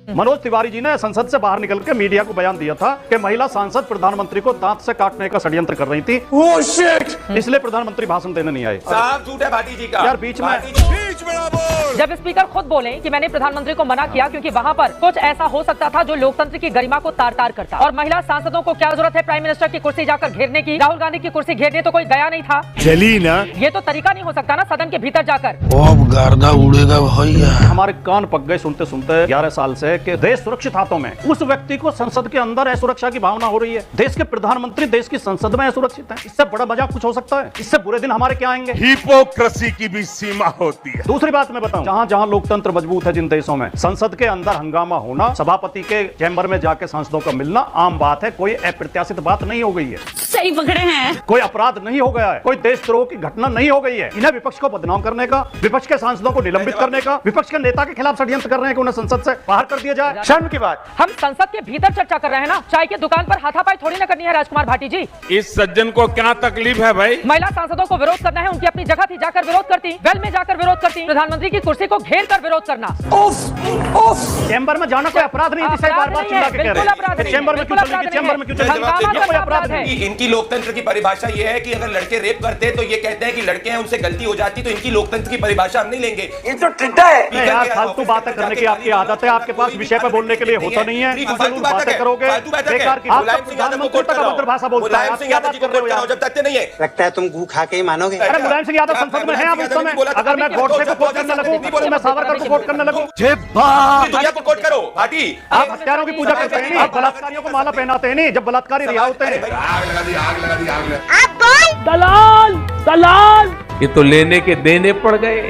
मनोज तिवारी जी ने संसद से बाहर निकल के मीडिया को बयान दिया था कि महिला सांसद प्रधानमंत्री को दांत से काटने का षड्यंत्र कर रही थी। Oh shit! इसलिए प्रधानमंत्री भाषण देने नहीं आए। साहब झूठ है भाटी जी का। यार बीच में जब स्पीकर खुद बोले कि मैंने प्रधानमंत्री को मना किया क्योंकि वहाँ पर कुछ ऐसा हो सकता था जो लोकतंत्र की गरिमा को तार तार करता, और महिला सांसदों को क्या जरूरत है प्राइम मिनिस्टर की कुर्सी जाकर घेरने की? राहुल गांधी की कुर्सी घेरने तो कोई गया नहीं था। चली ना, ये तो तरीका नहीं हो सकता ना सदन के भीतर जाकर। अब गर्दा उड़ेगा भैया। हमारे कान पक गए सुनते सुनते 11 साल से कि देश सुरक्षित हाथों में। उस व्यक्ति को संसद के अंदर असुरक्षा की भावना हो रही है। देश के प्रधानमंत्री देश की संसद में असुरक्षित हैं। इससे बड़ा मजाक कुछ हो सकता है? इससे बुरे दिन हमारे क्या आएंगे? हिपोक्रेसी की भी सीमा होती है। दूसरी बात मैं बताऊं, जहां जहां लोकतंत्र मजबूत है जिन देशों में, संसद के अंदर हंगामा होना, सभापति के चैम्बर में जाके सांसदों का मिलना आम बात है। कोई अप्रत्याशित बात नहीं हो गई है। सही पकड़े हैं। कोई अपराध नहीं हो गया है। कोई देशद्रोह की घटना नहीं हो गई है। इन्हें विपक्ष को बदनाम करने का, विपक्ष के सांसदों को निलंबित करने का, विपक्ष के नेता के खिलाफ षड्यंत्र कर रहे हैं कि उन्हें संसद से बाहर कर दिया जाए। शर्म की बात। हम संसद के भीतर चर्चा कर रहे हैं ना, चाय की दुकान पर हाथापाई थोड़ी ना करनी है। राजकुमार भाटी जी, इस सज्जन को क्या तकलीफ है भाई? महिला सांसदों को विरोध करना है, उनकी अपनी जगह थी, जाकर विरोध करती, वेल में जाकर विरोध करती। प्रधानमंत्री की कुर्सी को घेर कर विरोध करना। चैम्बर में जाना कोई अपराध नहीं, जिसे बार-बार चिल्ला के कह रहे हैं। चैम्बर में क्यों चलेंगे? चैम्बर में क्यों चलेंगे? कोई अपराध है? इनकी लोकतंत्र की परिभाषा ये है कि अगर लड़के रेप करते हैं तो ये कहते हैं कि लड़के हैं, उनसे गलती हो जाती, तो इनकी लोकतंत्र की परिभाषा हम नहीं लेंगे। ये तो टिड्डा है यार। फालतू बातें करने की आपकी आदत है। आपके पास विषय पे बोलने के लिए होता नहीं है। फालतू बातें करोगे, बेकार की। आप प्रधानमंत्री तक अभद्र भाषा बोलता है। आप क्या बात कर रहे हो यार? जब तक नहीं है, लगता है तुम गू खा के ही मानोगे। अरे मुलायम सिंह यादव संसद में है आप इस समय। अगर मैं गोडसे को कोट करने लगूं तो मैं सावरकर को कोट करने लगूं। दुनिया को कोट करो भाटी। आप हत्यारों की पूजा करते हैं, आप बलात्कारियों को माला पहनाते हैं नहीं, जब बलात्कारी रिहा होते हैं। आग लगा दी, आग लगा दी, आग लगा। आप बोल। दलाल दलाल, ये तो लेने के देने पड़ गए।